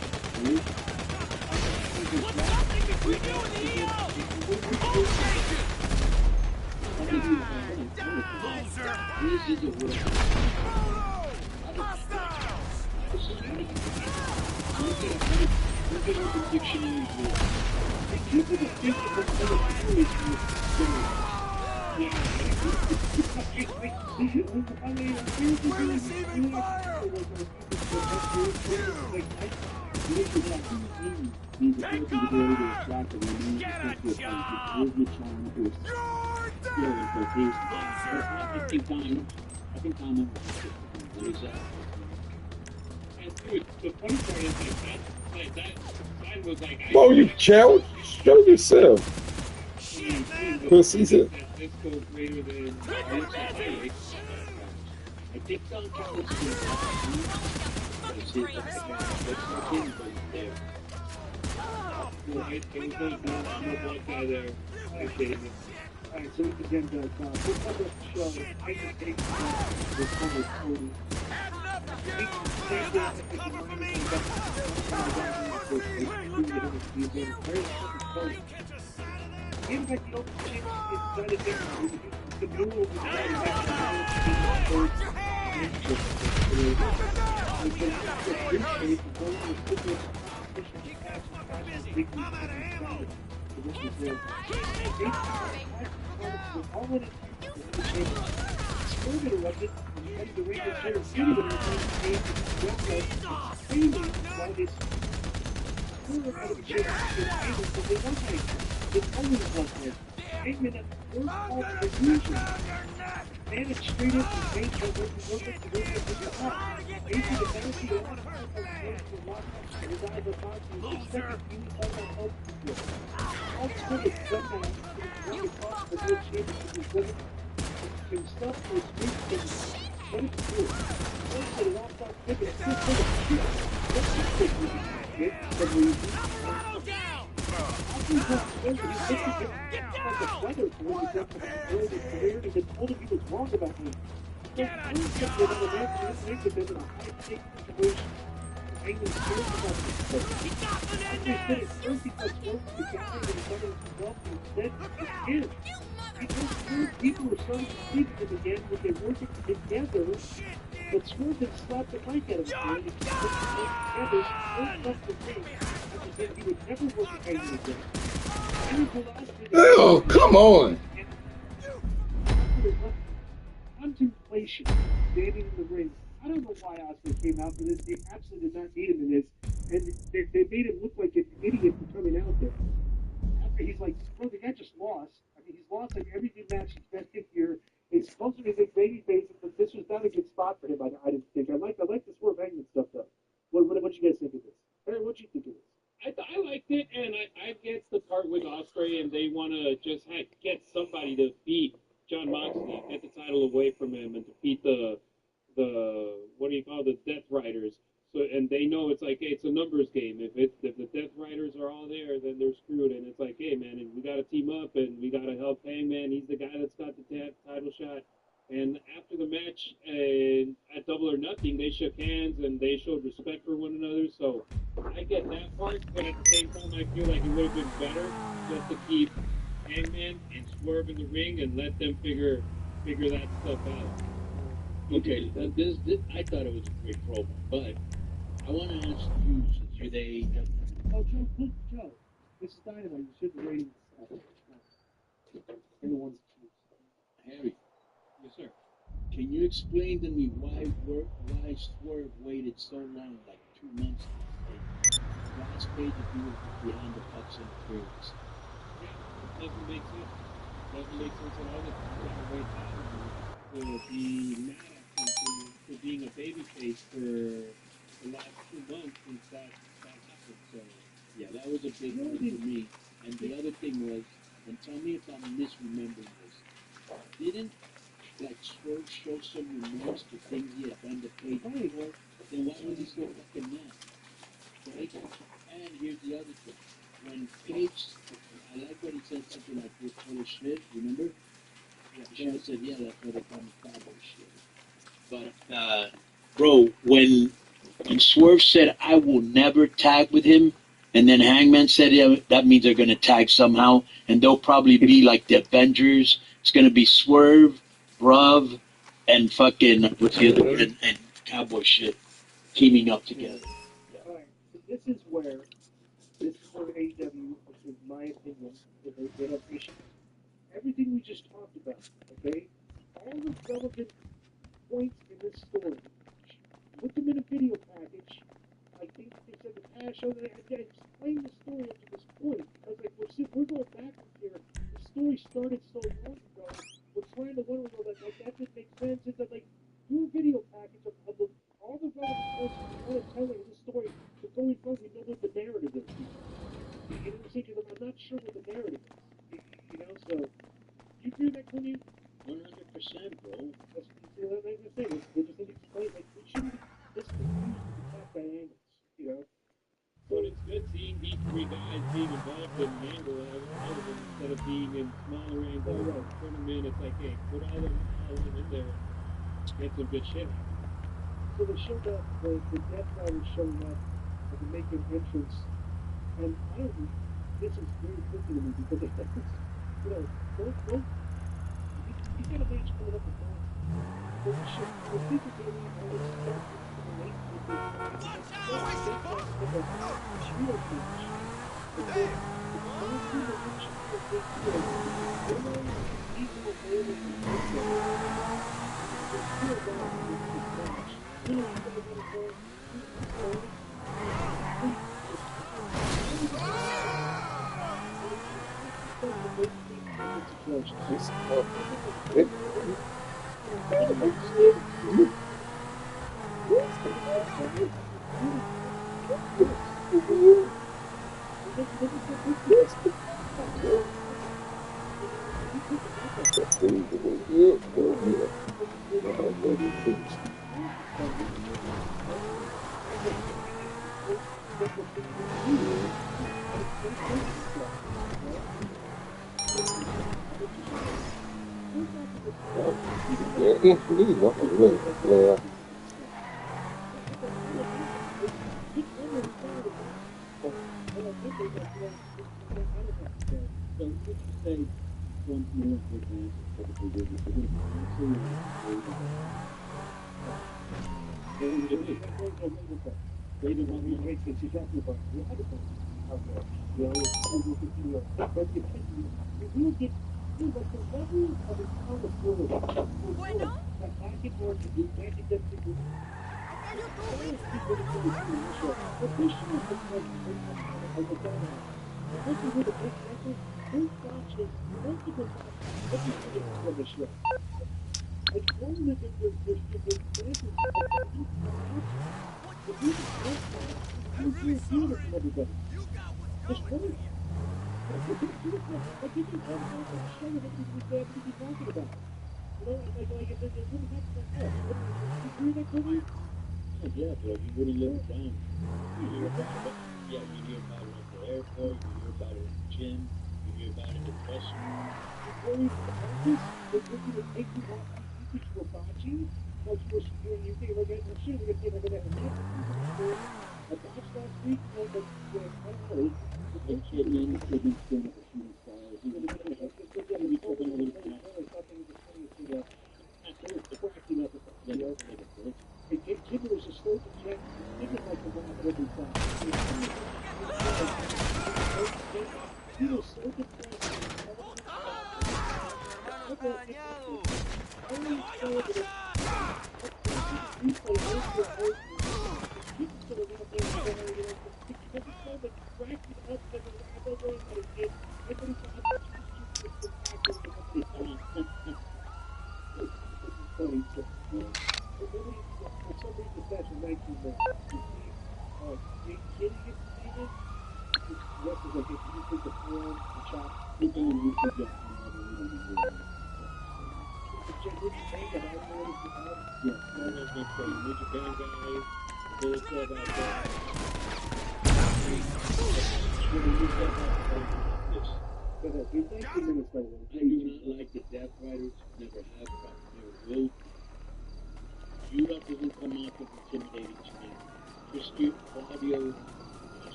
I think Tom the funny part is that sign was like, Oh, you coward! Show yourself. Pussy said. this goes greater than I think Don Callis is there. It was like no black guy there. I'm kidding you. Alright, so we can get we'll cover the show. I can take the cover Cody. In fact, the open championship is different. The new open managed straight up and made the work to the top. Basically, the fantasy a lot of people to walk up to the guy that thought he was second unit on that help field. All sort of stuff and really thought the good championship was can stuff for his big things. What is it? Once they lost that ticket, it's still sort of shit. What's the thing we can get from the he told him he was wrong about me. So I was just with him and after this in a high-stake situation. I even cared about this stuff. I just said it first because spoke to the guy and his other himself and said it's him. Because people were starting to speak to him again when they working together, but Swerve had slapped the mic at him and he put them together. Swerve left the ring after saying he would never work with Heyman again. Oh, come on. Contemplation, standing in the ring. I don't know why Oscar came out for this. They absolutely did not need him in this. And they made him look like an idiot for coming out there. After he's like, bro, the guy just lost. I mean, he's lost like every good match he's been in here. He's supposed to be a big baby face, but this was not a good spot for him, I didn't think. I like the Swerve Hangman stuff, though. What you guys think of this? Aaron, what you think of this? I liked it, and I get the part with Ospreay, and they want to just get somebody to beat John Moxley, get the title away from him, and defeat the what do you call the Death Riders. So, and they know it's like, hey, it's a numbers game. If the Death Riders are all there, then they're screwed. And it's like, hey, man, we got to team up, and we got to help Hangman. He's the guy that's got the title shot. And after the match at Double or Nothing, they shook hands and they showed respect for one another. So I get that part, but at the same time, I feel like it would have been better just to keep Hangman and Swerve in the ring and let them figure that stuff out. Okay, this I thought it was a great promo, but I want to ask you, since you're they. Oh, Joe, this is Dynamite. You should be rating everyone's Harry, Yes, sir. can you explain to me why Swerve waited so long, like 2 months, and Ross paid to do it behind the Bucks interference? Yeah, it doesn't make sense. Doesn't make sense at all. You gotta wait that long to be mad at him for being a babyface for the last 2 months since that happened. So Yeah, that was a big one for me. And the other thing was, and tell me if I'm misremembering this, didn't like Swerve show some remorse for things he had done to Paige before? Then why was he so fucking mad? Right? And here's the other thing. When Paige, I like what he said, something like this full of shit, remember? Yeah, she should have said, yeah, that's what they call me, cowboy shit. But, bro, when Swerve said, I will never tag with him, and then Hangman said, yeah, that means they're going to tag somehow, and they'll probably be like the Avengers. It's going to be Swerve, Bruv, and fucking, what's the other, and cowboy shit teaming up together. All right, so this is where AEW, in my opinion, they have issues. Everything we just talked about, okay? All the relevant points in this story, put them in a video package. I think they said the past show that I explained the story up to this point. I was like, we're going backwards here. The story started so long ago. We're trying to wonder, like that didn't make sense. It's like, do a video package of all the relevant points you want to tell in this story, but going forward, we know what the narrative is. You know what I'm saying? Because I'm not sure what the narrative is. You know, so you agree with that, Clinton? 100%, bro. That's what I'm saying. They just need to explain. Like, we shouldn't be this confused with the top dynamics. You know. But see three guys being involved in an angle all of them instead of being in smaller angles. Put them in. It's like, hey, put all of them in there. Get some good shit. So they showed up, the Death Riders showing up at the making entrance, and I don't know, this is very tricky to me because it's, you know, you got a match coming up with that. But we should, the people getting all this stuff in the late with the Shield match. But then, it's not through the match that they feel, they're not equal players in the match. There's still down in this match. You know, you gotta go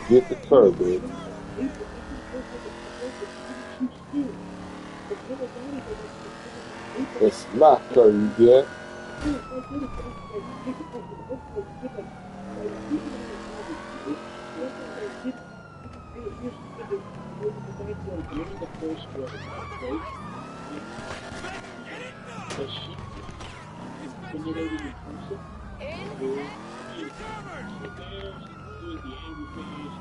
Get the curve, baby. It's not curve you get. in the first quarter, right? Was she intimidating in person? Or she's there, she's doing the angry face,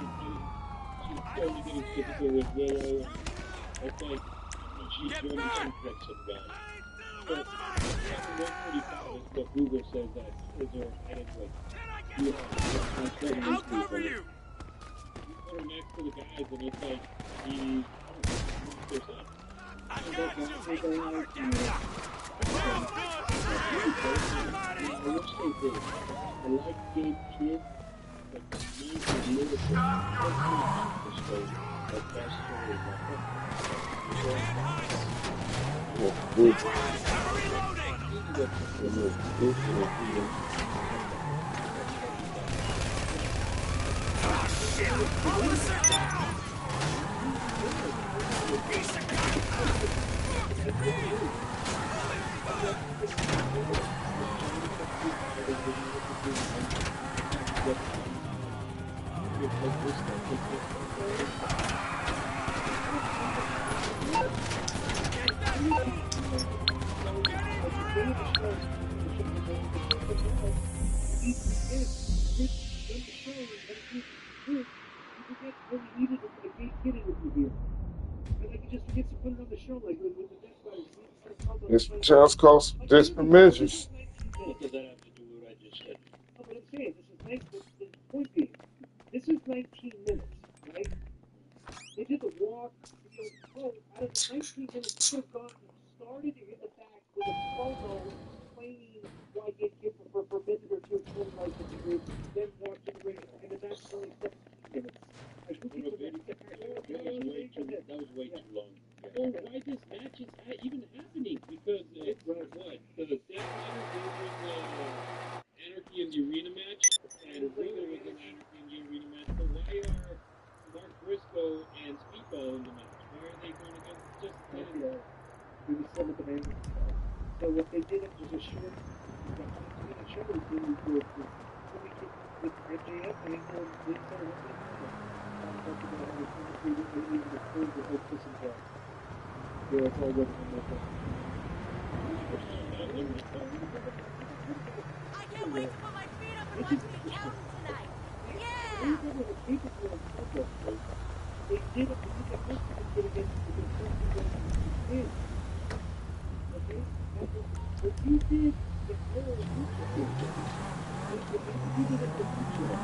she's totally getting physical with Willow. Okay, she's running suplex some guy. So, 145 is what Google says that is her height and weight. I'll cover you! You put her next to the guys, and it's like he there's a I got you! Somebody! I will say this. I like Gabe Kidd, but the name is a little bit Officer down! Piece of This chance costs desperate measures. What does that have to do with what I just said? No, but I'm saying, this is nice, but the point being, this is 19 minutes, right? They did the walk, out of 19 minutes, you could have gotten started in the back with a promo explaining why get hit for a minute or two, explaining why get hit, then walk to the ring, and then that's only 17 minutes. Like, who can That was way too long. Well, why this match is even happening? Because what? The Zack Ryder was Anarchy in the Arena match, and Ringer was in Anarchy in the Arena match. So why are Mark Briscoe and Speedball in the match? Why are they going against just Maybe some of the names. So what they did was a short, 15-minute show with MJF and Lisa yeah, it's all good. I can't wait to put my feet up and watch the accountants tonight. Yeah! They did it because the first time they did against the okay? What you did, the whole future did. You did it the future.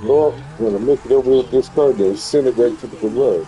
Lord, when I make it over with this card, they send it back to the garage.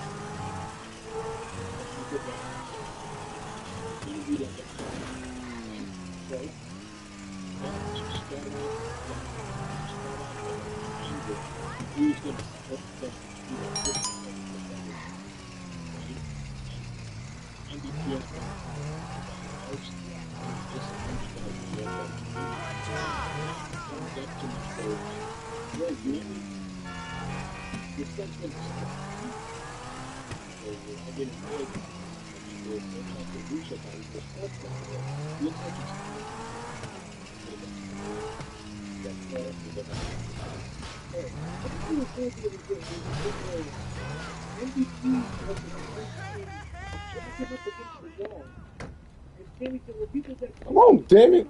Come on, damn it.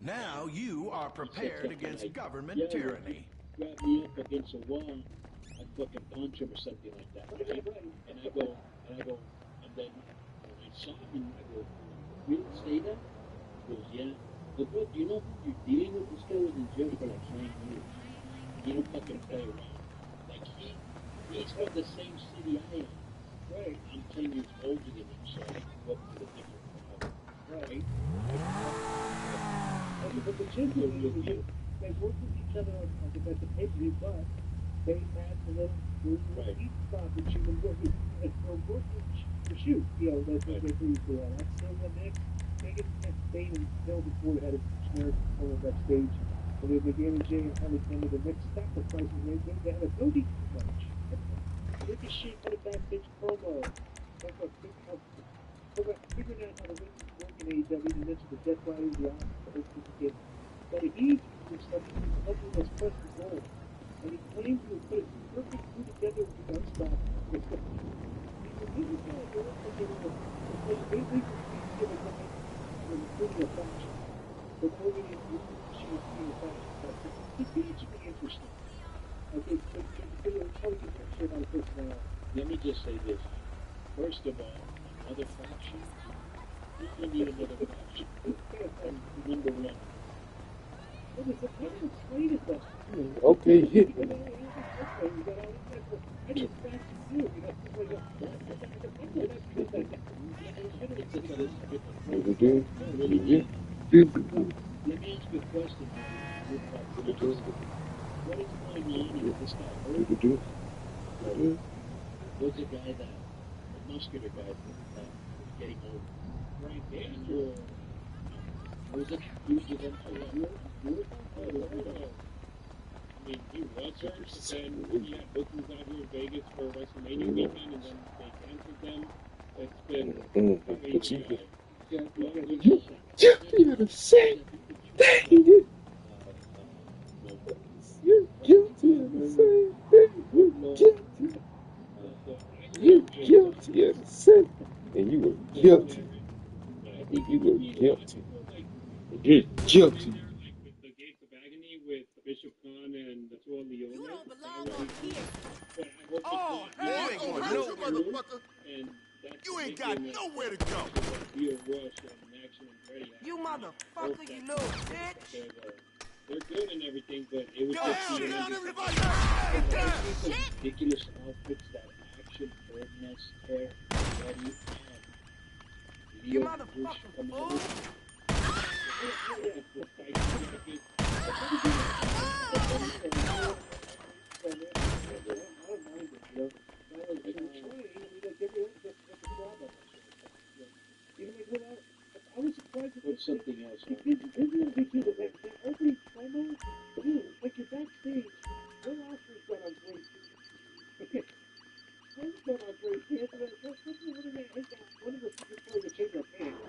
Now you are prepared against government tyranny. Grab me up against a wall, I'd fucking punch him or something like that, right? And I go, and then when I saw him, I go, really say that? He goes, yeah. But bro, do you know who you're dealing with? This guy was in jail for like 9 years. you don't fucking play around. Like he's from the same city I am. Right. I'm 10 years older than him, so I grew up with a different father. Right. But the gist of it is they worked with each other on the pay-per-view, but they had a little heat stop that you would work with for shoot. You know, that's what they used to do. That's still the next biggest thing in Hill before they had a generic performer backstage. And then Danny J and Harley came to the next sacrifices. They had a no DQ match. Ricochet put a backstage promo. Figuring out how to work in AEW, and mentioned the Death Rider, the Office, but he was helping us press the goal. And he claimed to have put a perfect crew together with the Gunstock. He was really kind of doing something they including a faction. But nobody she was being a faction. This match should be interesting. I think it's probably get that shit out of personality. Let me just say this. First of all, another faction. You need another faction. Number one. Well, it's a kind of explain it though. Okay, hit. I just faction too. You know, it's like Let me ask you a question. What is my meaning of this guy? Was the guy the muscular guy that was getting old? Right there. Was it huge event for him? I mean, he was hurt, and then he had bookings out here in Vegas for WrestleMania weekend, and then they canceled them. It's been crazy. You're the same thing. You're guilty of the same thing. You're guilty. You're guilty of the same. And you were guilty. You were guilty. You're guilty. The Gates of Agony with Bishop Khan and the two Leona. You don't belong on here. But I hope Oh, hell, you ain't going nowhere, motherfucker. and that's You ain't got nowhere to go. Real Rush and Action and Ready. You motherfucker, you little bitch. They're good and everything, but it was Down, just down, everybody. Get down. Some Shit. ridiculous outfits that Action, Birdnest, Tear, Ready, and You Leo motherfucker, Rush come out fool. with. I was surprised that Put something else on. isn't it ridiculous that opening promo, dude, like you're backstage, Will Ospreay's got on great pants. Will's got on great pants, and that's one of the people playing the change of pants.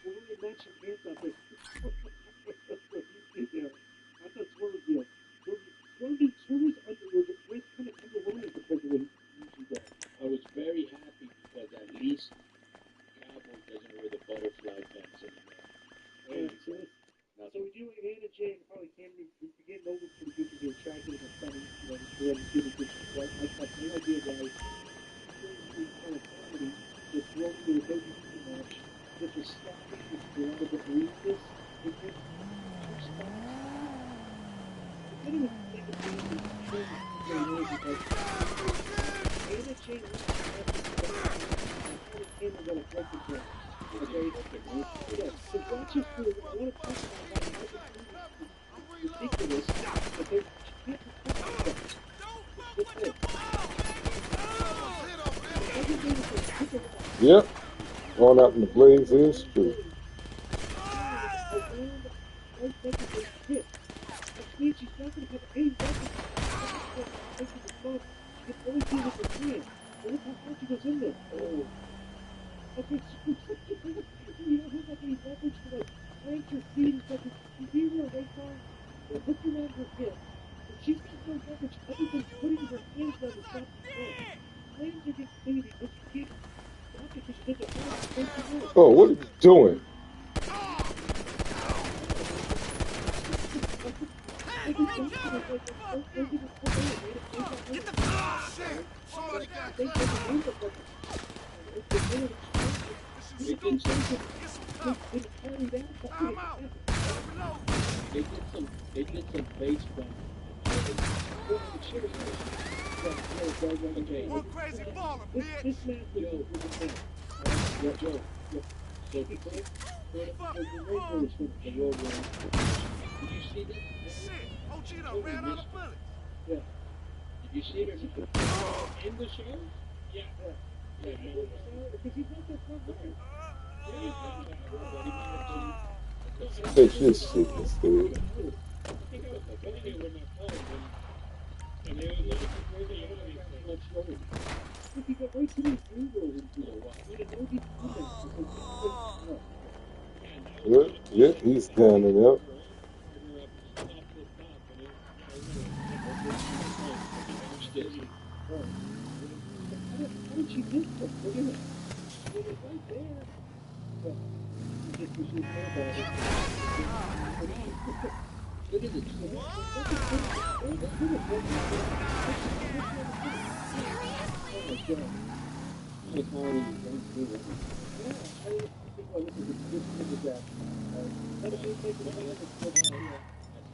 We're really matching pants out there. Yeah, I thought Swerve deal. Swerve's underwear, the dress kind of underwhelming compared to what he usually does. I was very happy because at least Cowboy doesn't wear the butterfly pants anymore. So we do Anna Jay and probably Cameron. We begin over pretty good because they're attractive and funny. You know, they have a good addition. But I have no idea why this kind of comedy was thrown into a WWE match with the stopping with the one of the Marinas. It just two spots. I can't even think of the name because Anna Jay was the Cameron got a break the game. Okay, yeah, so watch it through. I want to talk about how it's ridiculous, but they can't Yep. Going out in the blaze is true. Oh, what are you doing? Somebody got They did some face bump. One crazy baller, bitch. This match was a match. Joe. So he played Fuck, the Road was finished. The Road was. Did you see this? shit. OG done ran out of bullets. Yeah. Did you see it or not? In the show? Yeah. Because he's not that front runner. Fix this shit instead. He got way too many green rolls into it. He had no defense. Yep, he's standing up. How did she miss him? Look at it. It was right there. But he just was so bad about it. Look at this.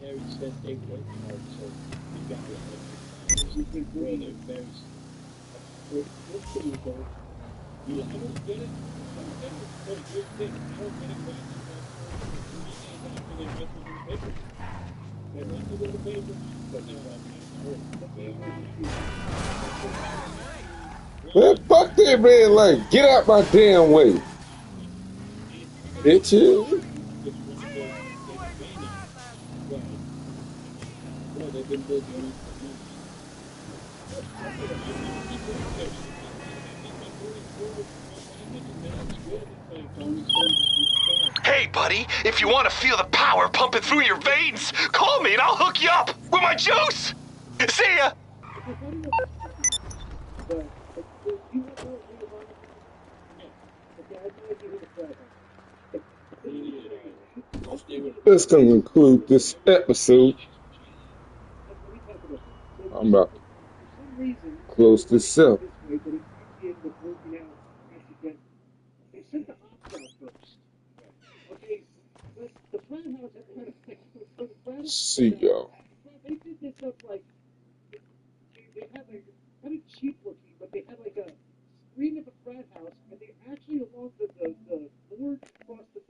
Harry said they work hard, so you got it. Brother, very. You, I don't get it. I don't get it. But here's the thing. I don't get it when it's after they wrestled in the paper. They wrestled in the paper, but now Man, fuck that red light. Get out my damn way. Bitches. well, they've been building on Hey, buddy, if you want to feel the power pumping through your veins, call me and I'll hook you up with my juice. See ya. That's going to conclude this episode. I'm about to close this up. See y'all. They did this up like they had like